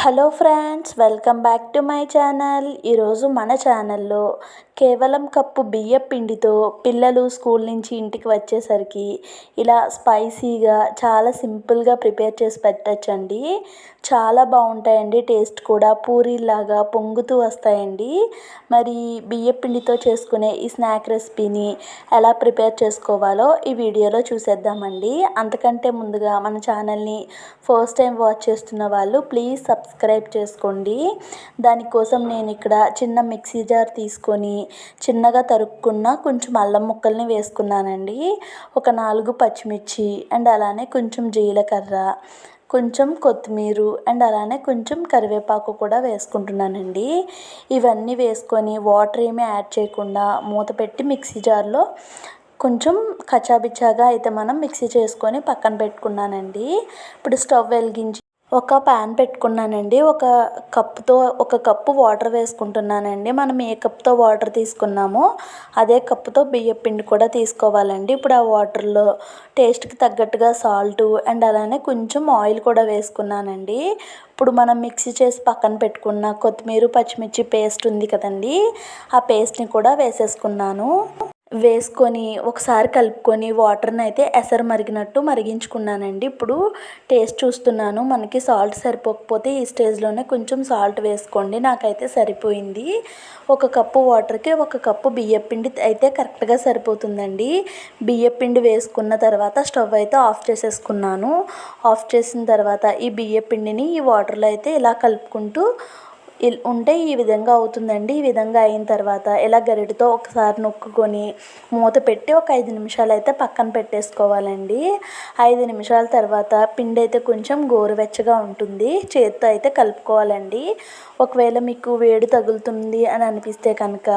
Hello friends, welcome back to my channel. ఈరోజు మన ఛానల్లో కేవలం కప్పు బియ్యం పిండితో పిల్లలు స్కూల్ నుంచి ఇంటికి వచ్చేసరికి ఇలా స్పైసీగా చాలా సింపుల్గా ప్రిపేర్ చేసి పెట్టచ్చండి. చాలా బాగుంటాయండి. టేస్ట్ కూడా పూరీలాగా పొంగుతూ వస్తాయండి. మరి బియ్యం పిండితో చేసుకునే ఈ స్నాక్ రెసిపీని ఎలా ప్రిపేర్ చేసుకోవాలో ఈ వీడియోలో చూసేద్దామండి. అంతకంటే ముందుగా మన ఛానల్ని ఫస్ట్ టైం వాచ్ చేస్తున్న వాళ్ళు ప్లీజ్ సబ్స్క్రైబ్ చేసుకోండి. దానికోసం నేను ఇక్కడ చిన్న మిక్సీ జార్ తీసుకొని చిన్నగా తరుక్కున్న కొంచెం అల్లం ముక్కల్ని వేసుకున్నానండి. ఒక 4 పచ్చిమిర్చి అండ్ అలానే కొంచెం జీలకర్ర, కొంచెం కొత్తిమీర అండ్ అలానే కొంచెం కరివేపాకు కూడా వేసుకుంటున్నానండి. ఇవన్నీ వేసుకొని వాటర్ ఏమీ యాడ్ చేయకుండా మూత పెట్టి మిక్సీ జార్లో కొంచెం కచ్చాబిచ్చాగా అయితే మనం మిక్సీ చేసుకొని పక్కన పెట్టుకున్నానండి. ఇప్పుడు స్టవ్ వెలిగించి ఒక ప్యాన్ పెట్టుకున్నానండి. ఒక కప్పు వాటర్ వేసుకుంటున్నానండి. మనం ఏ కప్తో వాటర్ తీసుకున్నామో అదే కప్పుతో బియ్యం పిండి కూడా తీసుకోవాలండి. ఇప్పుడు ఆ వాటర్లో టేస్ట్కి తగ్గట్టుగా సాల్ట్ అండ్ అలానే కొంచెం ఆయిల్ కూడా వేసుకున్నానండి. ఇప్పుడు మనం మిక్సీ చేసి పక్కన పెట్టుకున్న కొత్తిమీర పచ్చిమిర్చి పేస్ట్ ఉంది కదండి, ఆ పేస్ట్ని కూడా వేసేసుకున్నాను. వేసుకొని ఒకసారి కలుపుకొని వాటర్ని అయితే ఎసరు మరిగినట్టు మరిగించుకున్నానండి. ఇప్పుడు టేస్ట్ చూస్తున్నాను. మనకి సాల్ట్ సరిపోకపోతే ఈ స్టేజ్లోనే కొంచెం సాల్ట్ వేసుకోండి. నాకైతే సరిపోయింది. ఒక కప్పు వాటర్కి ఒక కప్పు బియ్యం పిండి అయితే కరెక్ట్గా సరిపోతుందండి. బియ్యం పిండి వేసుకున్న తర్వాత స్టవ్ అయితే ఆఫ్ చేసేసుకున్నాను. ఆఫ్ చేసిన తర్వాత ఈ బియ్యం పిండిని ఈ వాటర్లో అయితే ఇలా కలుపుకుంటూ ఉంటే ఈ విధంగా అవుతుందండి. ఈ విధంగా అయిన తర్వాత ఇలా గరిటెతో ఒకసారి నొక్కుకొని మూత పెట్టి ఒక 5 నిమిషాలు అయితే పక్కన పెట్టేసుకోవాలండి. 5 నిమిషాల తర్వాత పిండి అయితే కొంచెం గోరువెచ్చగా ఉంటుంది. చేతితో అయితే కలుపుకోవాలండి. ఒకవేళ మీకు వేడి తగులుతుంది అని అనిపిస్తే కనుక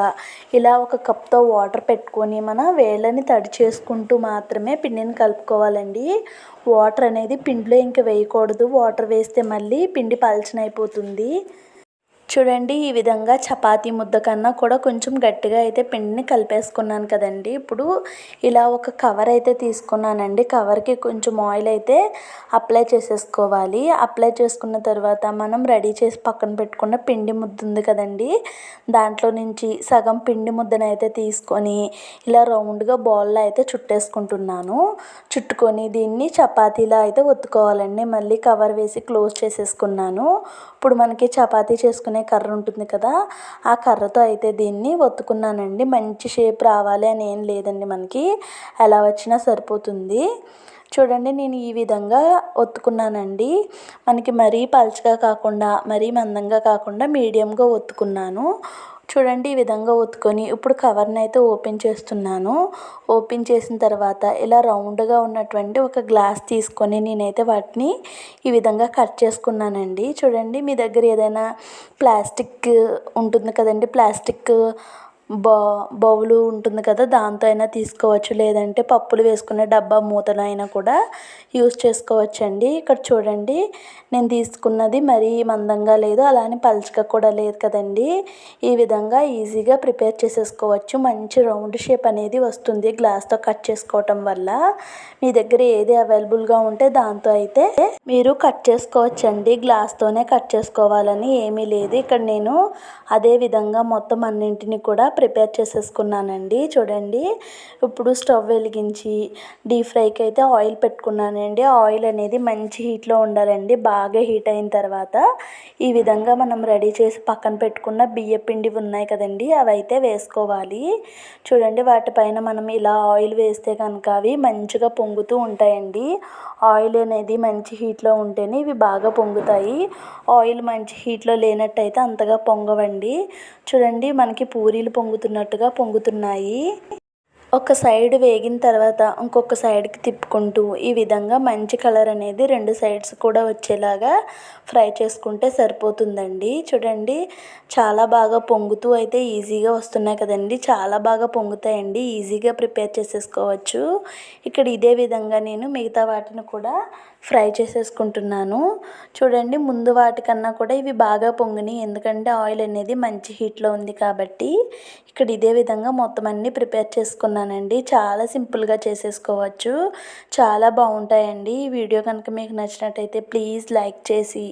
ఇలా ఒక కప్తో వాటర్ పెట్టుకొని మన వేళ్ళని తడి చేసుకుంటూ మాత్రమే పిండిని కలుపుకోవాలండి. వాటర్ అనేది పిండిలో ఇంక వేయకూడదు. వాటర్ వేస్తే మళ్ళీ పిండి పలచనైపోతుంది. చూడండి, ఈ విధంగా చపాతీ ముద్ద కన్నా కూడా కొంచెం గట్టిగా అయితే పిండిని కలిపేసుకున్నాను కదండి. ఇప్పుడు ఇలా ఒక కవర్ అయితే తీసుకున్నానండి. కవర్కి కొంచెం ఆయిల్ అయితే అప్లై చేసేసుకోవాలి. అప్లై చేసుకున్న తర్వాత మనం రెడీ చేసి పక్కన పెట్టుకున్న పిండి ముద్ద ఉంది కదండి, దాంట్లో నుంచి సగం పిండి ముద్దను అయితే తీసుకొని ఇలా రౌండ్గా బాల్లో అయితే చుట్టేసుకుంటున్నాను. చుట్టుకొని దీన్ని చపాతీలా అయితే ఒత్తుకోవాలండి. మళ్ళీ కవర్ వేసి క్లోజ్ చేసేసుకున్నాను. ఇప్పుడు మనకి చపాతీ చేసుకునే కర్ర ఉంటుంది కదా, ఆ కర్రతో అయితే దీన్ని ఒత్తుకున్నానండి. మంచి షేప్ రావాలి అని ఏం లేదండి, మనకి ఎలా వచ్చినా సరిపోతుంది. చూడండి, నేను ఈ విధంగా ఒత్తుకున్నానండి. మనకి మరీ పల్చగా కాకుండా మరీ మందంగా కాకుండా మీడియంగా ఒత్తుకున్నాను. చూడండి, ఈ విధంగా ఒత్తుకొని ఇప్పుడు కవర్ని అయితే ఓపెన్ చేస్తున్నాను. ఓపెన్ చేసిన తర్వాత ఇలా రౌండ్గా ఉన్నటువంటి ఒక గ్లాస్ తీసుకొని నేనైతే వాటిని ఈ విధంగా కట్ చేసుకున్నానండి. చూడండి, మీ దగ్గర ఏదైనా ప్లాస్టిక్ ఉంటుంది కదండి, ప్లాస్టిక్ బౌలు ఉంటుంది కదా, దాంతో అయినా తీసుకోవచ్చు. లేదంటే పప్పులు వేసుకునే డబ్బా మూతనైనా కూడా యూస్ చేసుకోవచ్చండి. ఇక్కడ చూడండి, నేను తీసుకున్నది మరీ మందంగా లేదు, అలానే పలుచగా కూడా లేదు కదండి. ఈ విధంగా ఈజీగా ప్రిపేర్ చేసేసుకోవచ్చు. మంచి రౌండ్ షేప్ అనేది వస్తుంది గ్లాస్తో కట్ చేసుకోవటం వల్ల. మీ దగ్గర ఏది అవైలబుల్గా ఉంటే దాంతో అయితే మీరు కట్ చేసుకోవచ్చండి. గ్లాస్తోనే కట్ చేసుకోవాలని ఏమీ లేదు. ఇక్కడ నేను అదే విధంగా మొత్తం అన్నింటినీ కూడా ప్రిపేర్ చేసేసుకున్నానండి. చూడండి, ఇప్పుడు స్టవ్ వెలిగించి డీప్ ఫ్రైకి అయితే ఆయిల్ పెట్టుకున్నానండి. ఆయిల్ అనేది మంచి హీట్లో ఉండాలండి. బాగా హీట్ అయిన తర్వాత ఈ విధంగా మనం రెడీ చేసి పక్కన పెట్టుకున్న బియ్యం పిండి ఉన్నాయి కదండి, అవి అయితే వేసుకోవాలి. చూడండి, వాటిపైన మనం ఇలా ఆయిల్ వేస్తే కనుక అవి మంచిగా పొంగుతూ ఉంటాయండి. ఆయిల్ అనేది మంచి హీట్లో ఉంటేనే ఇవి బాగా పొంగుతాయి. ఆయిల్ మంచి హీట్లో లేనట్టయితే అంతగా పొంగవండి. చూడండి, మనకి పూరీలు పొంగుతున్నట్టుగా పొంగుతున్నాయి. ఒక సైడ్ వేగిన తర్వాత ఇంకొక సైడ్కి తిప్పుకుంటూ ఈ విధంగా మంచి కలర్ అనేది 2 సైడ్స్ కూడా వచ్చేలాగా ఫ్రై చేసుకుంటే సరిపోతుందండి. చూడండి, చాలా బాగా పొంగుతూ అయితే ఈజీగా వస్తున్నాయి కదండి. చాలా బాగా పొంగుతాయండి. ఈజీగా ప్రిపేర్ చేసేసుకోవచ్చు. ఇక్కడ ఇదే విధంగా నేను మిగతా వాటిని కూడా ఫ్రై చేసేసుకుంటున్నాను. చూడండి, ముందు వాటికన్నా కూడా ఇవి బాగా పొంగినాయి. ఎందుకంటే ఆయిల్ అనేది మంచి హీట్లో ఉంది కాబట్టి. ఇక్కడ ఇదే విధంగా మొత్తం అన్నీ ప్రిపేర్ చేసుకున్నానండి. చాలా సింపుల్గా చేసేసుకోవచ్చు. చాలా బాగుంటాయండి. ఈ వీడియో కనుక మీకు నచ్చినట్టయితే ప్లీజ్ లైక్ చేసి